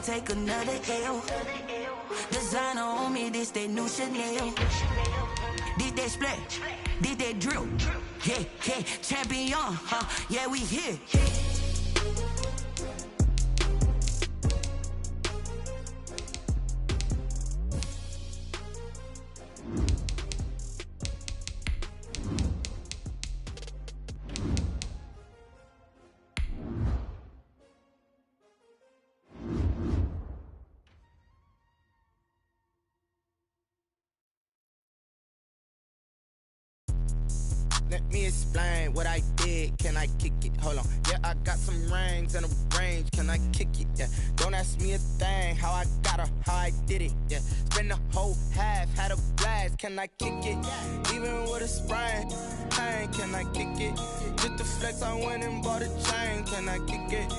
take another L. Designer on me, this that new Chanel. Did that splash, did that drill. Yeah, yeah, champion, yeah, we here. Let me explain what I did. Can I kick it? Hold on. Yeah, I got some rings and a range. Can I kick it? Yeah. Don't ask me a thing. How I got her, how I did it. Yeah. Spend the whole half, had a blast. Can I kick it? Even with a sprain, pain. Can I kick it? Just the flex, I went and bought a chain. Can I kick it?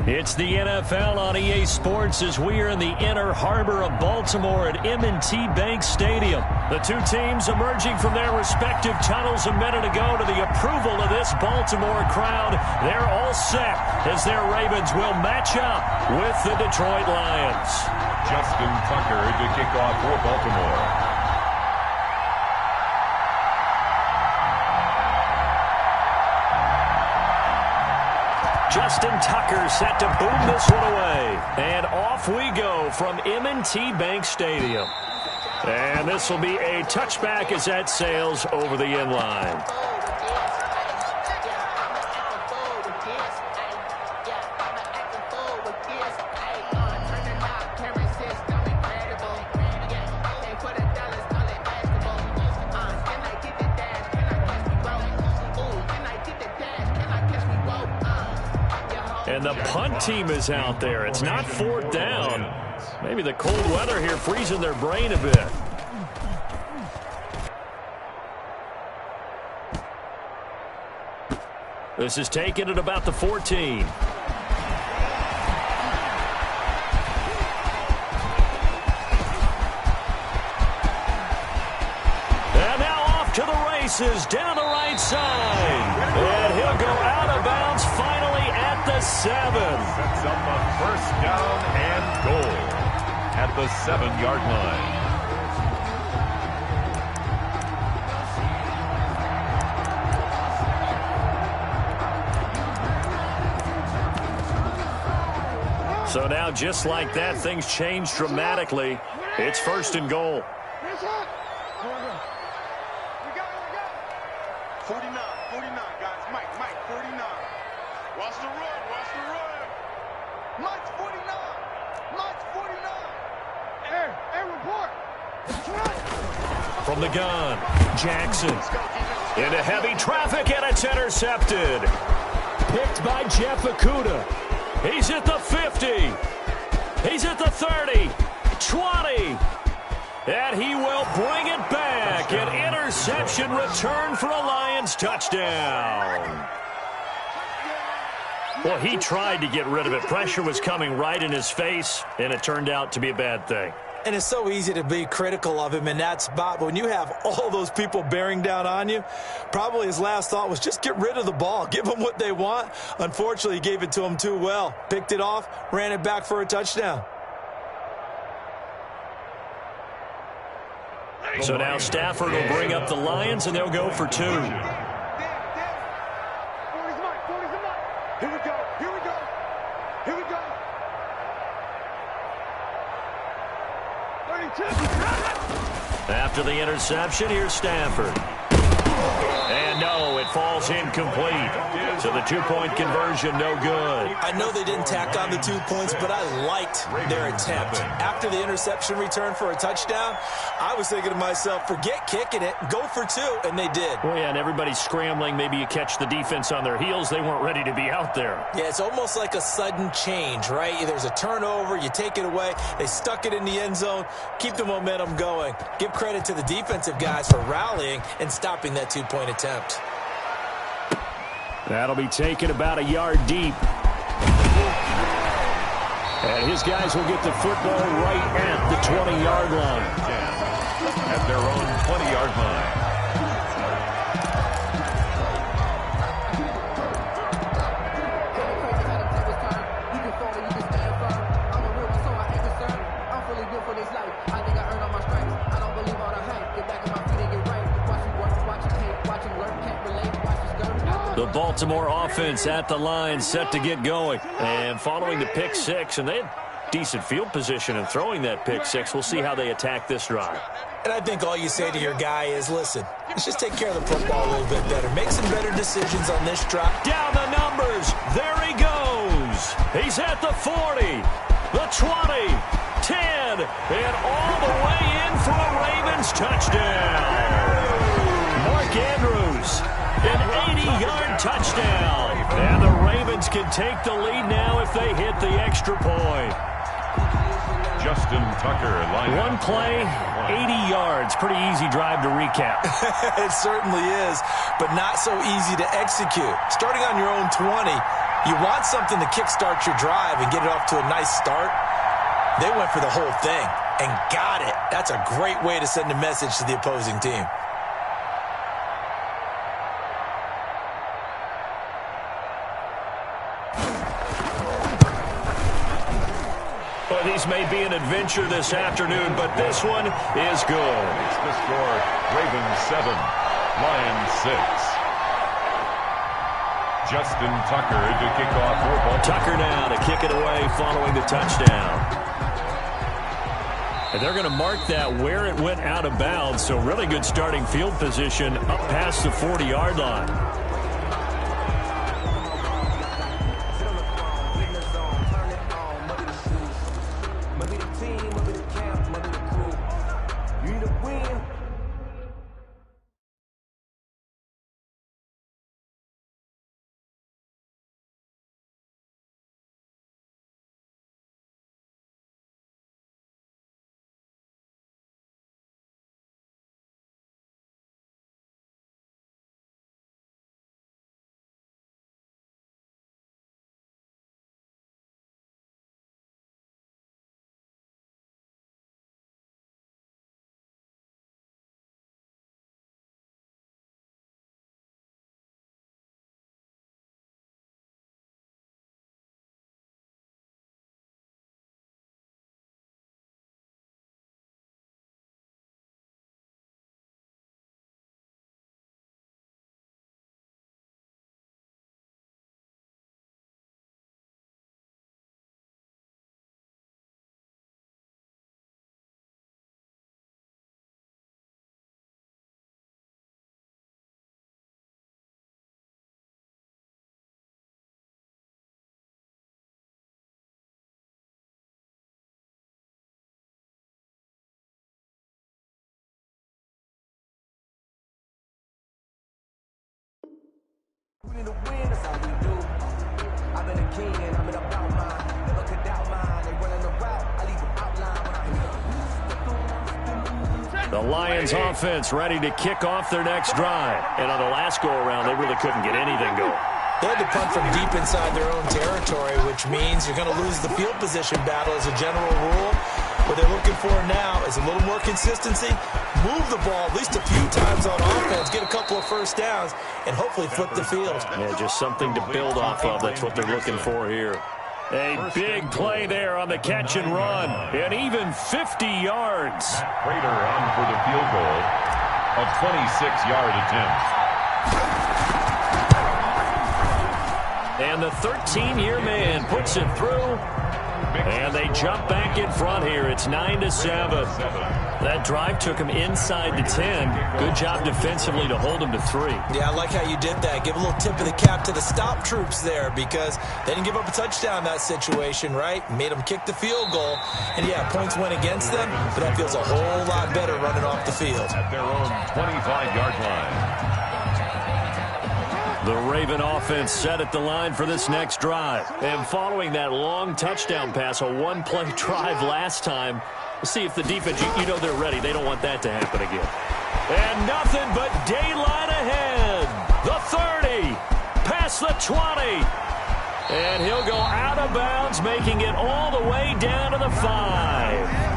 It's the NFL on EA Sports as we are in the inner harbor of Baltimore at M&T Bank Stadium. The two teams emerging from their respective tunnels a minute ago to the approval of this Baltimore crowd. They're all set as their Ravens will match up with the Detroit Lions. Justin Tucker to kick off for Baltimore. Justin Tucker set to boom this one away. And off we go from M&T Bank Stadium. And this will be a touchback as that sails over the end line. And the punt team is out there. It's not fourth down. Maybe the cold weather here freezing their brain a bit. This is taken at about the 14. And now off to the races down the right side. And he'll go out of bounds finally at the 7. Sets up a first down and goal at the 7-yard line. So now, just like that, things change dramatically. It's first and goal. 49, guys. Mike, 49. Watch the run. Mike's 49. Report. From the gun, Jackson. Into heavy traffic, and it's intercepted. Picked by Jeff Okudah. He's at the 50. He's at the 30. 20. And he will bring it back. An interception return for a Lions touchdown. Well, he tried to get rid of it. Pressure was coming right in his face, and it turned out to be a bad thing. And it's so easy to be critical of him in that spot. But when you have all those people bearing down on you, probably his last thought was just get rid of the ball. Give them what they want. Unfortunately, he gave it to them too well. Picked it off, ran it back for a touchdown. So now Stafford will bring up the Lions, and they'll go for 2. Here we go. After the interception, here's Stafford. And no, it falls incomplete. So the two-point conversion, no good. I know they didn't tack on the 2 points, but I liked their attempt. After the interception return for a touchdown, I was thinking to myself, forget kicking it, go for 2, and they did. Well, yeah, and everybody's scrambling. Maybe you catch the defense on their heels. They weren't ready to be out there. Yeah, it's almost like a sudden change, right? There's a turnover, you take it away, they stuck it in the end zone, keep the momentum going. Give credit to the defensive guys for rallying and stopping that 2-point attempt. That'll be taken about a yard deep. And his guys will get the football right at the 20-yard line. At their own 20-yard line. The Baltimore offense at the line, set to get going. And following the pick six, and they had decent field position in throwing that pick six. We'll see how they attack this drive. And I think all you say to your guy is, listen, let's just take care of the football a little bit better. Make some better decisions on this drive. Down the numbers. There he goes. He's at the 40, the 20, 10, and all the way in for a Ravens touchdown. Mark Andrews, an 80-yard touchdown. And the Ravens can take the lead now if they hit the extra point. Justin Tucker. One play, 80 yards. Pretty easy drive to recap. It certainly is, but not so easy to execute. Starting on your own 20, you want something to kickstart your drive and get it off to a nice start. They went for the whole thing and got it. That's a great way to send a message to the opposing team. Well, these may be an adventure this afternoon, but this one is good. It's the score, Ravens 7, Lions 6. Justin Tucker to kick off for Baltimore. Tucker now to kick it away following the touchdown. And they're going to mark that where it went out of bounds, so really good starting field position up past the 40-yard line. The Lions offense ready to kick off their next drive. And on the last go-around, they really couldn't get anything going. They had to punt from deep inside their own territory, which means you're going to lose the field position battle as a general rule. What they're looking for now is a little more consistency, move the ball at least a few times on offense, get a couple of first downs, and hopefully flip the field. Yeah, just something to build off of. That's what they're looking for here. A big play there on the catch and run, and even 50 yards. Prater on for the field goal, a 26-yard attempt. And the 13-year man puts it through. And they jump back in front here. It's 9-7. That drive took him inside the 10. Good job defensively to hold him to 3. Yeah, I like how you did that. Give a little tip of the cap to the stop troops there because they didn't give up a touchdown in that situation, right? Made them kick the field goal. And, yeah, points went against them, but that feels a whole lot better running off the field. At their own 25-yard line. The Raven offense set at the line for this next drive. And following that long touchdown pass, a one-play drive last time, we'll see if the defense, you know they're ready. They don't want that to happen again. And nothing but daylight ahead. The 30, past the 20. And he'll go out of bounds, making it all the way down to the 5.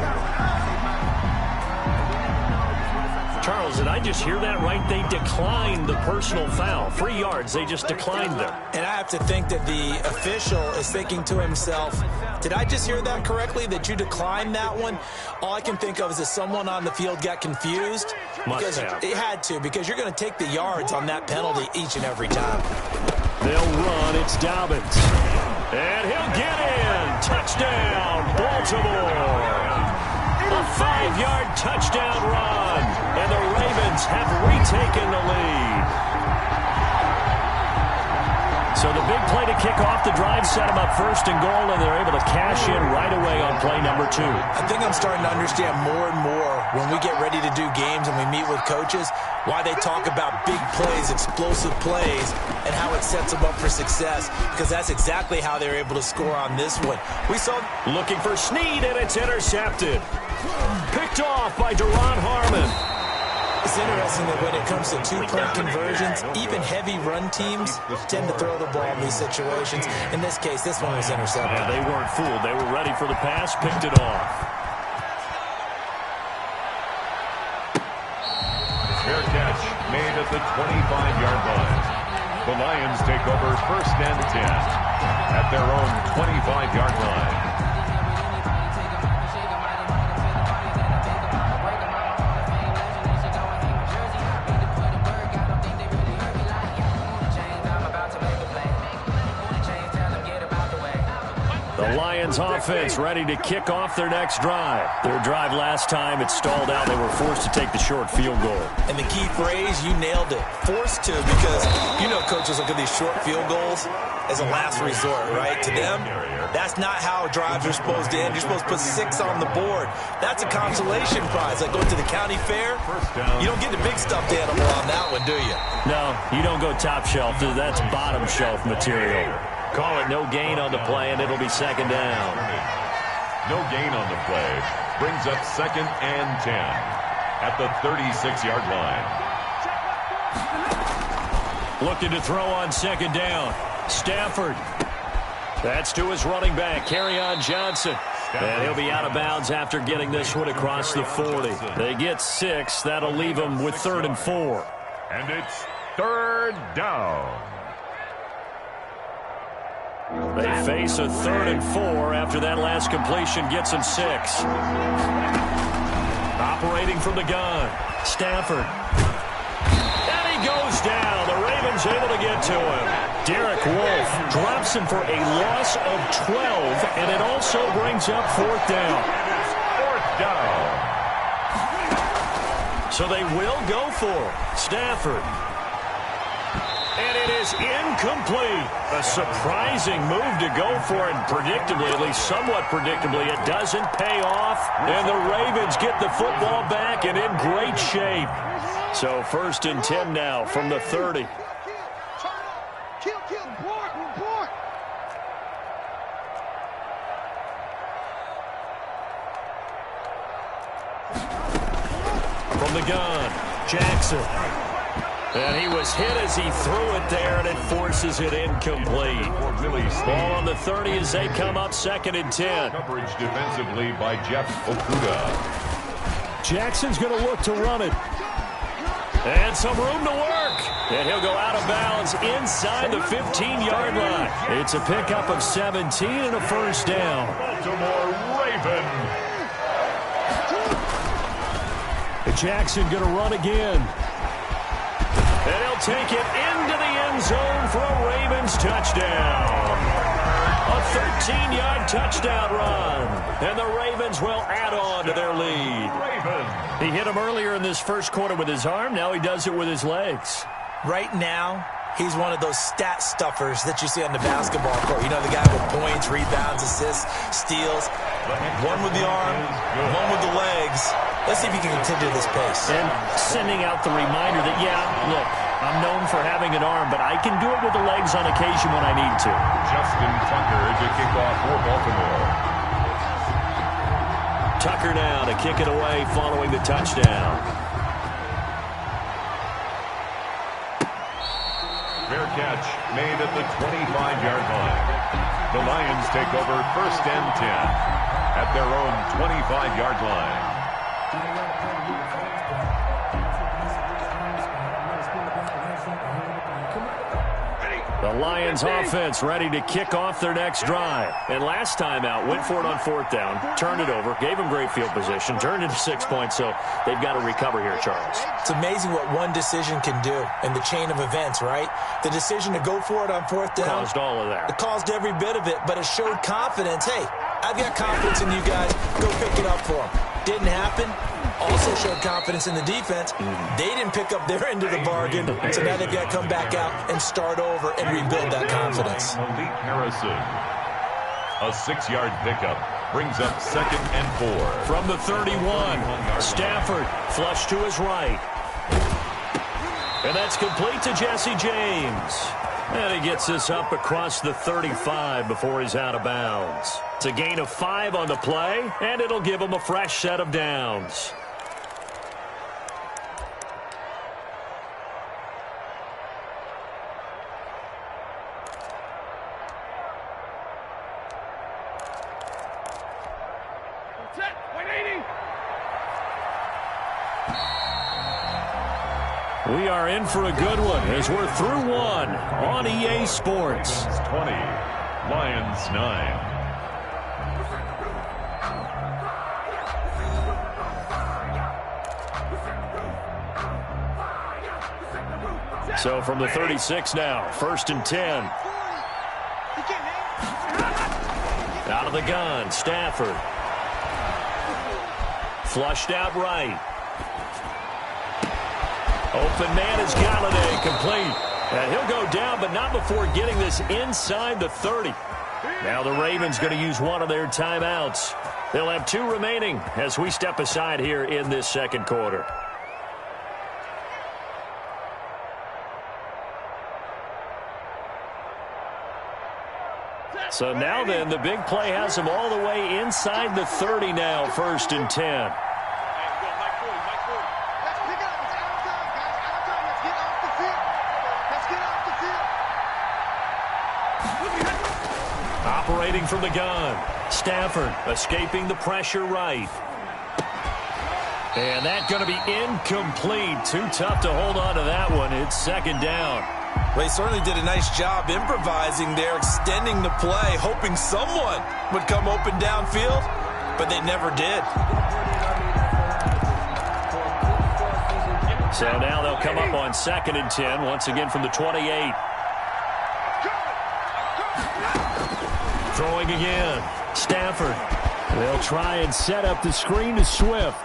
Charles, did I just hear that right? They declined the personal foul. 3 yards, they just declined them. And I have to think that the official is thinking to himself, Did I just hear that correctly, that you declined that one? All I can think of is that someone on the field got confused. Must have. It had to, because you're going to take the yards on that penalty each and every time. They'll run. It's Dobbins. And he'll get in. Touchdown, Baltimore. A 5-yard touchdown run. And the Ravens have retaken the lead. So the big play to kick off the drive set them up 1st and goal, and they're able to cash in right away on play number 2. I think I'm starting to understand more and more when we get ready to do games and we meet with coaches why they talk about big plays, explosive plays, and how it sets them up for success, because that's exactly how they're able to score on this one. We saw looking for Snead, and it's intercepted. Picked off by Deron Harmon. It's interesting that when it comes to two-point conversions, even heavy run teams tend to throw the ball in these situations. In this case, this one was intercepted. Yeah, they weren't fooled. They were ready for the pass, picked it off. Fair catch made at the 25-yard line. The Lions take over 1st and 10 at their own 25-yard line. The Lions offense ready to kick off their next drive. Their drive last time, it stalled out. They were forced to take the short field goal. And the key phrase, you nailed it. Forced to, because you know coaches look at these short field goals as a last resort, right? To them, that's not how drives are supposed to end. You're supposed to put 6 on the board. That's a consolation prize. Like going to the county fair, you don't get the big stuffed animal on that one, do you? No, you don't go top shelf. That's bottom shelf material. Call it no gain on the play, and it'll be 2nd down. No gain on the play. Brings up 2nd and 10 at the 36-yard line. Looking to throw on 2nd down. Stafford. That's to his running back, Kerryon Johnson. And he'll be out of bounds after getting this one across the 40. They get 6. That'll leave them with 3rd and 4. And it's 3rd down. They face a 3rd and 4 after that last completion gets them 6. Operating from the gun, Stafford. And he goes down. The Ravens able to get to him. Derek Wolfe drops him for a loss of 12, and it also brings up 4th down. 4th down. So they will go for Stafford. And it is incomplete. A surprising move to go for it. Predictably, at least somewhat predictably, it doesn't pay off. And the Ravens get the football back and in great shape. So 1st and 10 now from the 30. From the gun, Jackson. And he was hit as he threw it there, and it forces it incomplete. Ball on the 30 as they come up 2nd and 10. Coverage defensively by Jeff Okudah. Jackson's going to look to run it. And some room to work. And he'll go out of bounds inside the 15-yard line. It's a pickup of 17 and a 1st down. Baltimore Raven. Jackson going to run again. And he'll take it into the end zone for a Ravens touchdown. A 13-yard touchdown run. And the Ravens will add on to their lead. He hit him earlier in this 1st quarter with his arm. Now he does it with his legs. Right now, he's one of those stat stuffers that you see on the basketball court. You know, the guy with points, rebounds, assists, steals. One with the arm, one with the legs. Let's see if he can continue this pace. And sending out the reminder that, yeah, look, I'm known for having an arm, but I can do it with the legs on occasion when I need to. Justin Tucker to kick off for Baltimore. Tucker now to kick it away following the touchdown. Fair catch made at the 25-yard line. The Lions take over 1st and 10 at their own 25-yard line. The Lions offense ready to kick off their next drive. And last time out, went for it on 4th down, turned it over, gave them great field position, turned into 6 points, so they've got to recover here, Charles. It's amazing what one decision can do in the chain of events, right? The decision to go for it on 4th down. Caused all of that. It caused every bit of it, but it showed confidence. Hey, I've got confidence in you guys. Go pick it up for them. Didn't happen. Also showed confidence in the defense. They didn't pick up their end of the bargain, so now they've got to come back out and start over and rebuild that confidence. Malik Harrison. A 6-yard pickup brings up 2nd and 4. From the 31, Stafford flushed to his right. And that's complete to Jesse James. And he gets this up across the 35 before he's out of bounds. It's a gain of 5 on the play, and it'll give him a fresh set of downs. We are in for a good one as we're through one on EA Sports. 20, Lions 9. So from the 36 now, 1st and 10. Out of the gun, Stafford. Flushed out right. Open man is Galladay, complete. And he'll go down, but not before getting this inside the 30. Now the Ravens going to use one of their timeouts. They'll have 2 remaining as we step aside here in this 2nd quarter. So now then, the big play has them all the way inside the 30 now, 1st and 10. Operating from the gun, Stafford escaping the pressure right. And that's going to be incomplete. Too tough to hold on to that one. It's 2nd down. Well, he certainly did a nice job improvising there, extending the play, hoping someone would come open downfield, but they never did. So now they'll come up on 2nd and 10, once again from the 28. Throwing again, Stafford. They'll try and set up the screen to Swift.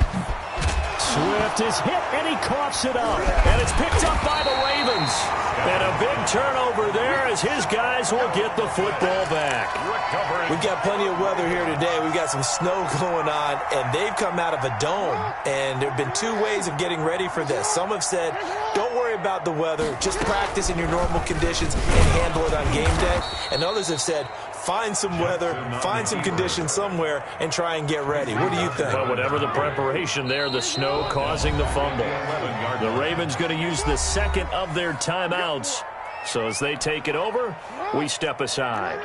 Swift is hit, and he coughs it up. And it's picked up by the Ravens. And a big turnover there as his guys will get the football back. We've got plenty of weather here today. We've got some snow going on, and they've come out of a dome. And there have been 2 ways of getting ready for this. Some have said, don't worry about the weather. Just practice in your normal conditions and handle it on game day. And others have said, find some weather, find some conditions somewhere, and try and get ready. What do you think? Well, whatever the preparation there, the snow causing the fumble. The Ravens going to use the 2nd of their timeouts. So as they take it over, we step aside.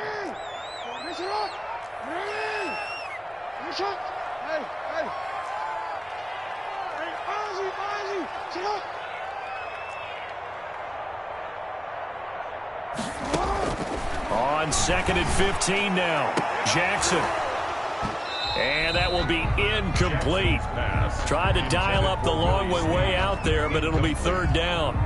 On 2nd and 15 now, Jackson. And that will be incomplete. Tried to dial up the long one way out there, but it'll be 3rd down.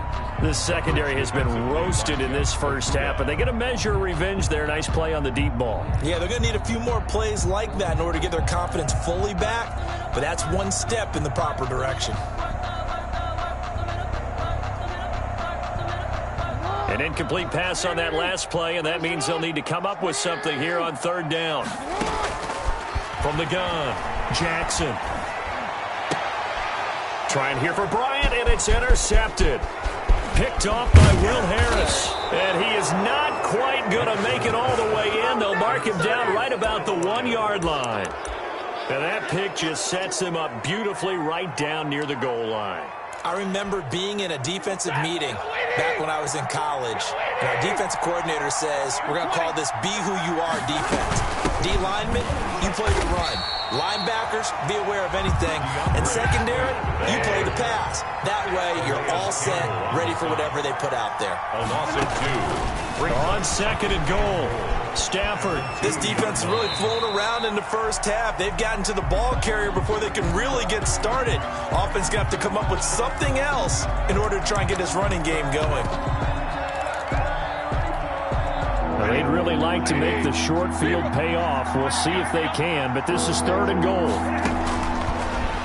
This secondary has been roasted in this first half, but they get a measure of revenge there. Nice play on the deep ball. Yeah, they're going to need a few more plays like that in order to get their confidence fully back, but that's one step in the proper direction. An incomplete pass on that last play, and that means they'll need to come up with something here on 3rd down. From the gun, Jackson. Trying here for Bryant, and it's intercepted. Picked off by Will Harris. And he is not quite going to make it all the way in. They'll mark him down right about the 1-yard line. And that pick just sets him up beautifully right down near the goal line. I remember being in a defensive meeting back when I was in college, and our defensive coordinator says, we're going to call this Be Who You Are defense. D linemen, you play the run. Linebackers, be aware of anything. And secondary, you play the pass. That That way, you're all set, ready for whatever they put out there. A loss of 2. On 2nd and goal, Stafford. This defense is really thrown around in the first half. They've gotten to the ball carrier before they can really get started. Offense going to have to come up with something else in order to try and get this running game going. Well, they'd really like to make the short field pay off. We'll see if they can, but this is 3rd and goal.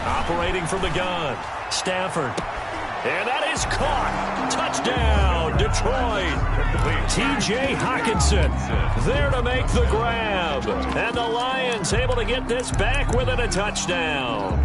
Operating from the gun, Stafford. And that is caught. Touchdown, Detroit. T.J. Hockenson there to make the grab. And the Lions able to get this back within a touchdown.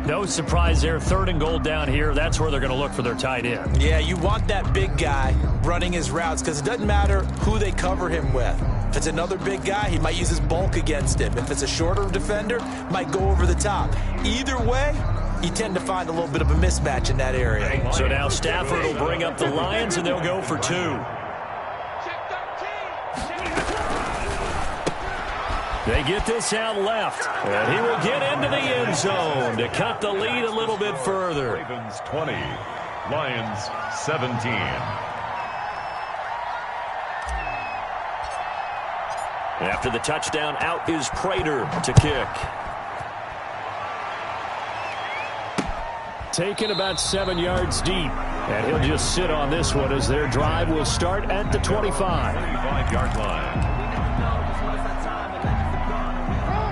No surprise there. 3rd and goal down here. That's where they're going to look for their tight end. Yeah, you want that big guy running his routes because it doesn't matter who they cover him with. If it's another big guy, he might use his bulk against him. If it's a shorter defender, might go over the top. Either way, you tend to find a little bit of a mismatch in that area. So now Stafford will bring up the Lions, and they'll go for 2. They get this out left, and he will get into the end zone to cut the lead a little bit further. Ravens 20, Lions 17. After the touchdown, out is Prater to kick. Taken about 7 yards deep. And he'll just sit on this one as their drive will start at the 25. 25-yard line.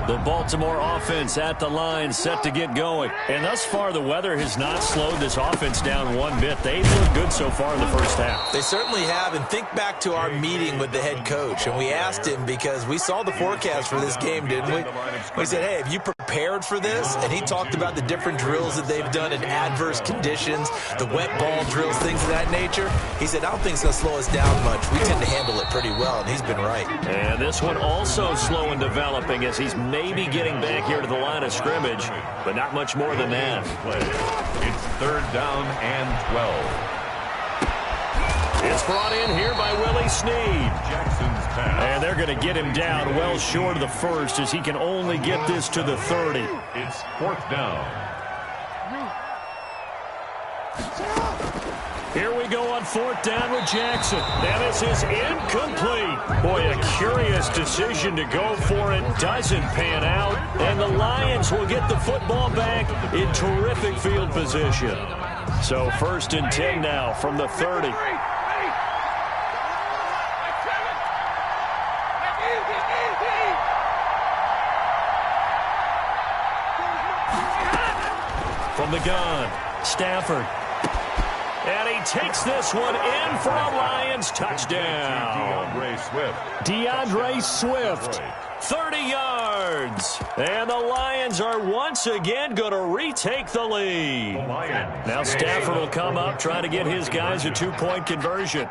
The Baltimore offense at the line, set to get going. And thus far, the weather has not slowed this offense down one bit. They've looked good so far in the first half. They certainly have. And think back to our meeting with the head coach. And we asked him because we saw the forecast for this game, didn't we? We said, hey, have you prepared for this? And he talked about the different drills that they've done in adverse conditions, the wet ball drills, things of that nature. He said, I don't think it's going to slow us down much. We tend to handle it pretty well, and he's been right. And this one also slow in developing as he's maybe getting back here to the line of scrimmage, but not much more than that. It's 3rd down and 12. It's brought in here by Willie Snead. Jackson's pass. And they're going to get him down well short of the first as he can only get this to the 30. It's 4th down. Here we go on 4th down with Jackson. And this is incomplete. Boy, a curious decision to go for it. Doesn't pan out. And the Lions will get the football back in terrific field position. So 1st and 10 now from the 30. From the gun, Stafford. And he takes this one in for a Lions touchdown. DeAndre Swift, 30 yards. And the Lions are once again going to retake the lead. Now Stafford will come up, trying to get his guys a 2-point conversion.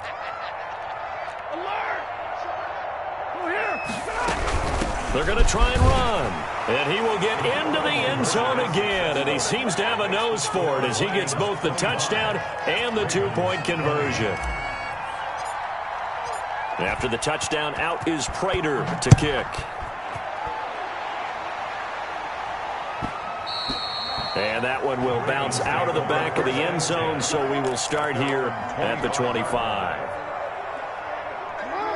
They're going to try and run. And he will get into the end zone again. And he seems to have a nose for it as he gets both the touchdown and the 2-point conversion. After the touchdown, out is Prater to kick. And that one will bounce out of the back of the end zone, so we will start here at the 25.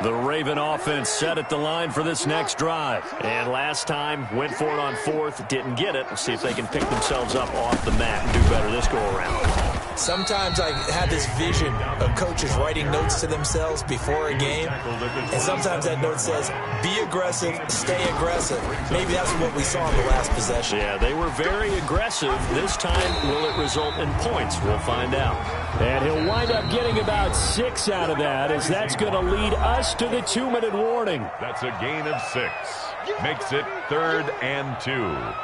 The Raven offense set at the line for this next drive. And last time, went for it on 4th, didn't get it. Let's see if they can pick themselves up off the mat and do better this go-around. Sometimes I have this vision of coaches writing notes to themselves before a game, and sometimes that note says, be aggressive, stay aggressive. Maybe that's what we saw in the last possession. Yeah, they were very aggressive. This time, will it result in points? We'll find out. And he'll wind up getting about 6 out of that, as that's going to lead us to the 2-minute warning. That's a gain of 6. Makes it 3rd and 2.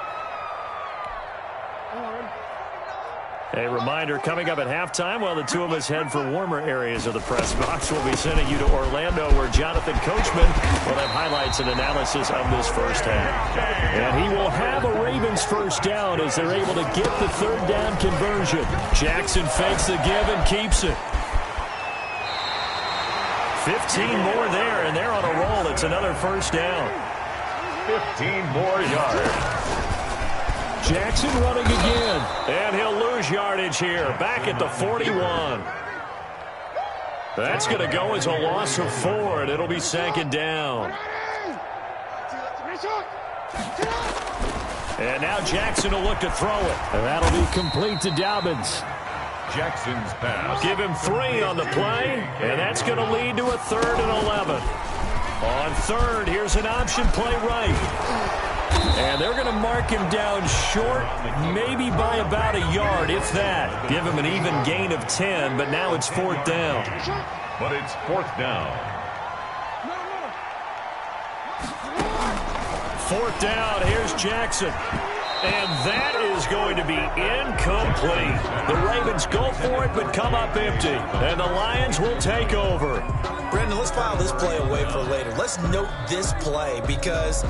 A reminder, coming up at halftime, while the two of us head for warmer areas of the press box, we'll be sending you to Orlando, where Jonathan Coachman will have highlights and analysis of this first half. And he will have a Ravens first down as they're able to get the 3rd down conversion. Jackson fakes the give and keeps it. 15 more there, and they're on a roll. It's another first down. 15 more yards. Jackson running again. And scrimmage yardage here, back at the 41. That's going to go as a loss of 4, and it'll be second down. And now Jackson will look to throw it. And that'll be complete to Dobbins. Jackson's pass. Give him 3 on the play, and that's going to lead to a 3rd and 11. On 3rd, here's an option play right. And they're going to mark him down short, maybe by about a yard, if that. Give him an even gain of 10, but now it's 4th down. But it's 4th down. 4th down, here's Jackson. And that is going to be incomplete. The Ravens go for it, but come up empty. And the Lions will take over. Brendan, let's file this play away for later. Let's note this play because,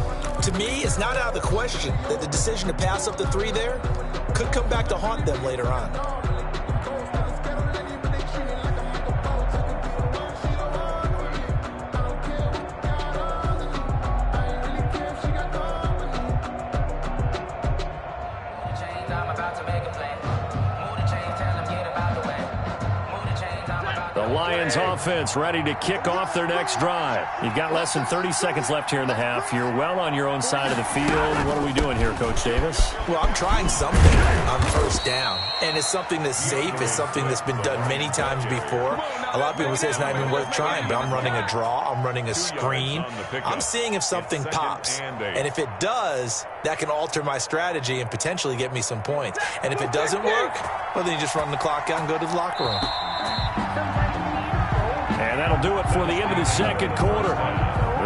to me, it's not out of the question that the decision to pass up the 3 there could come back to haunt them later on. Lions offense ready to kick off their next drive. You've got less than 30 seconds left here in the half. You're well on your own side of the field. What are we doing here, Coach Davis? Well, I'm trying something on 1st down, and it's something that's safe. It's something that's been done many times before. A lot of people say it's not even worth trying, but I'm running a draw. I'm running a screen. I'm seeing if something pops, and if it does, that can alter my strategy and potentially get me some points. And if it doesn't work, well, then you just run the clock out and go to the locker room. And that'll do it for the end of the second quarter.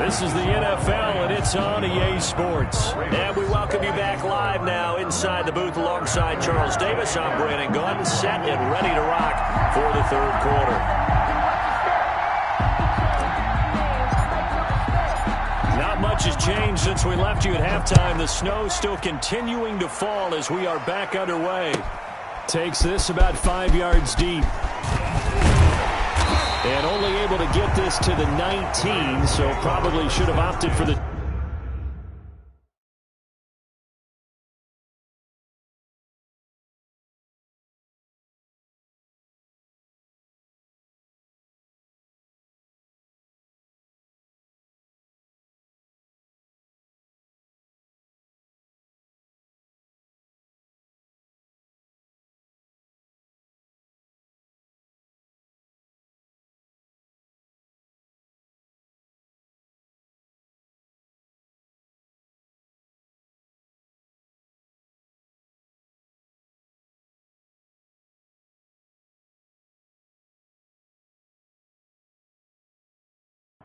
This is the NFL, and it's on EA Sports. And we welcome you back live now inside the booth alongside Charles Davis. I'm Brandon Gaudin, set and ready to rock for the 3rd quarter. Not much has changed since we left you at halftime. The snow still continuing to fall as we are back underway. Takes this about 5 yards deep. And only able to get this to the 19, so probably should have opted for the...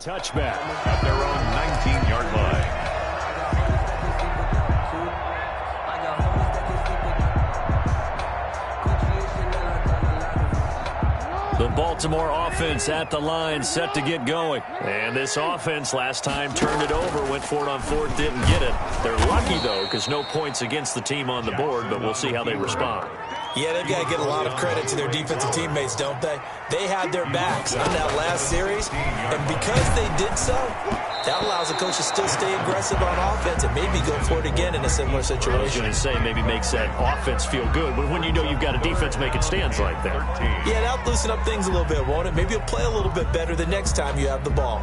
Touchback at their own 19-yard line. The Baltimore offense at the line, set to get going. And this offense last time turned it over, went for it on 4th, didn't get it. They're lucky, though, because no points against the team on the board, but we'll see how they respond. Yeah, they've got to give a lot of credit to their defensive teammates, don't they? They had their backs on that last series, and because they did so, that allows the coach to still stay aggressive on offense and maybe go for it again in a similar situation. I was going to say maybe makes that offense feel good, but when you know you've got a defense making stands like that. Yeah, that'll loosen up things a little bit, won't it? Maybe you'll play a little bit better the next time you have the ball.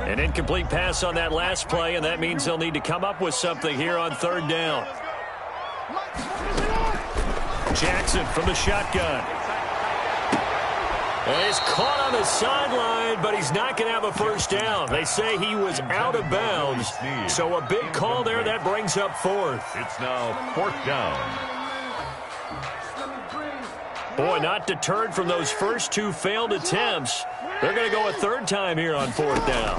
An incomplete pass on that last play, and that means they'll need to come up with something here on 3rd down. Jackson from the shotgun. And he's caught on the sideline, but he's not going to have a 1st down. They say he was out of bounds, so a big call there. That brings up 4th. It's now 4th down. Boy, not deterred from those first 2 failed attempts. They're going to go a 3rd time here on 4th down.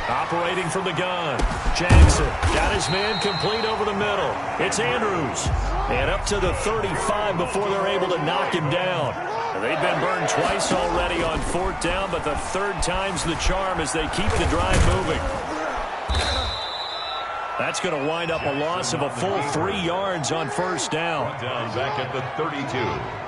Operating from the gun. Jackson got his man complete over the middle. It's Andrews. And up to the 35 before they're able to knock him down. They've been burned twice already on 4th down, but the 3rd time's the charm as they keep the drive moving. That's going to wind up a loss of a full 3 yards on 1st down. Down back at the 32.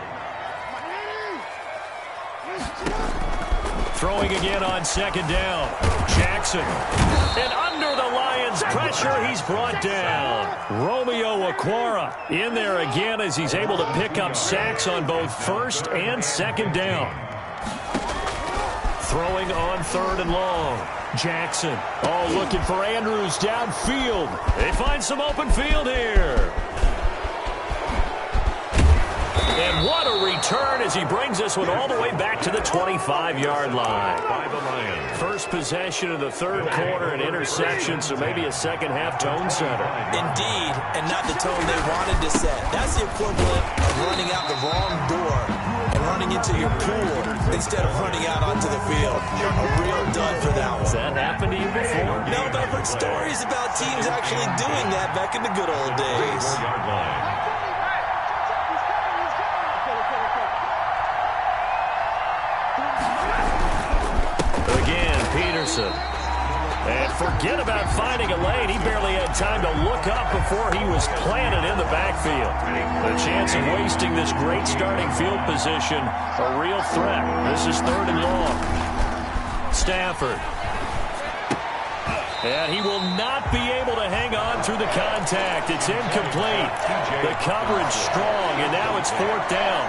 Throwing again on 2nd down. Jackson. And Under the Lions' pressure, he's brought down. Romeo Okwara in there again as he's able to pick up sacks on both first and second down. Throwing on 3rd and long. Jackson, looking for Andrews downfield. They find some open field here. And what a return as he brings this one all the way back to the 25-yard line. By the Lions. First possession of the 3rd quarter, an interception, so maybe a second-half tone setter. Indeed, and not the tone they wanted to set. That's the equivalent of running out the wrong door and running into your pool instead of running out onto the field. A real dud for that one. Has that happened to you before? No, but I've heard stories about teams actually doing that back in the good old days. 4-yard line. Peterson. And forget about finding a lane. He barely had time to look up before he was planted in the backfield. The chance of wasting this great starting field position, a real threat. This is 3rd and long. Stafford. And he will not be able to hang on through the contact. It's incomplete. The coverage strong, and now it's 4th down.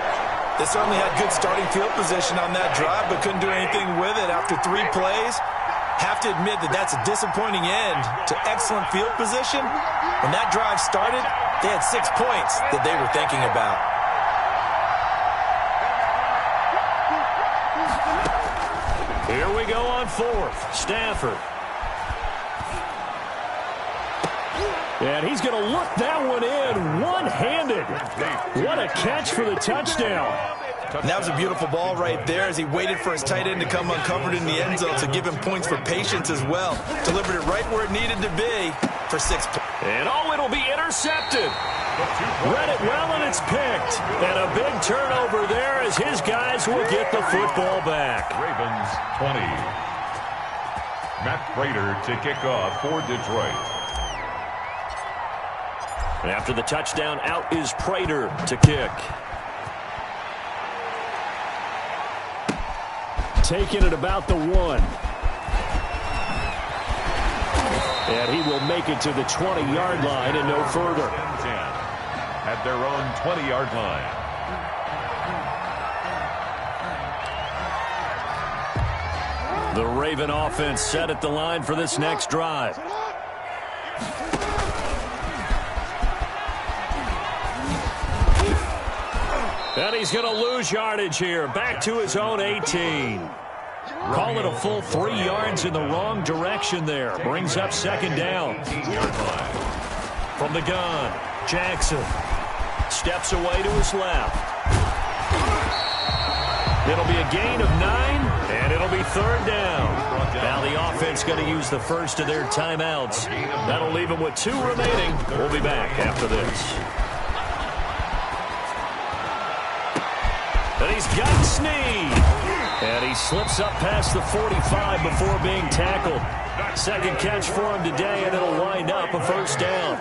They certainly had good starting field position on that drive, but couldn't do anything with it after 3 plays. Have to admit that that's a disappointing end to excellent field position. When that drive started, they had 6 points that they were thinking about. Here we go on 4th. Stafford. And he's going to look that one in one-handed. What a catch for the touchdown. And that was a beautiful ball right there as he waited for his tight end to come uncovered in the end zone to give him points for patience as well. Delivered it right where it needed to be for 6 points. And it'll be intercepted. Read it well, and it's picked. And a big turnover there as his guys will get the football back. Ravens 20. Matt Prater to kick off for Detroit. And after the touchdown, out is Prater to kick. Taking it about the 1. And he will make it to the 20-yard line and no further. 10 at their own 20-yard line. The Raven offense set at the line for this next drive. And he's going to lose yardage here. Back to his own 18. Call it a full 3 yards in the wrong direction there. Brings up 2nd down. From the gun, Jackson steps away to his left. It'll be a gain of 9, and it'll be 3rd down. Now the offense going to use the first of their timeouts. That'll leave them with 2 remaining. We'll be back after this. And he's got Snead. And he slips up past the 45 before being tackled. 2nd catch for him today, and it'll wind up a 1st down.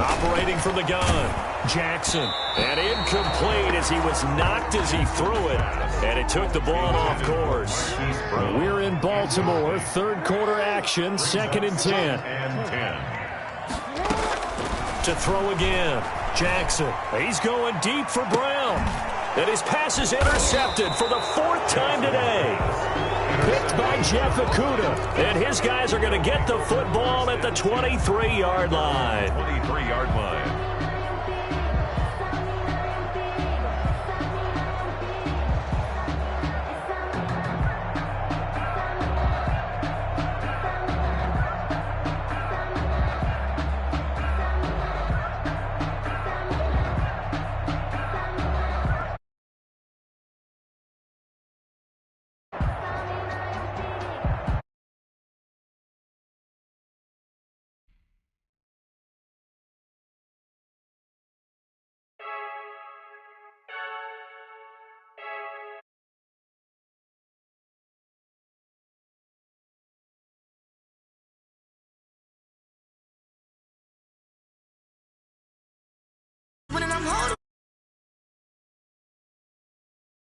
Operating from the gun, Jackson. And incomplete as he was knocked as he threw it. And it took the ball off course. We're in Baltimore. 3rd quarter action, 2nd and 10. To throw again. Jackson, he's going deep for Brown. And his pass is intercepted for the 4th time today. Picked by Jeff Okudah. And his guys are going to get the football at the 23-yard line. 23-yard line.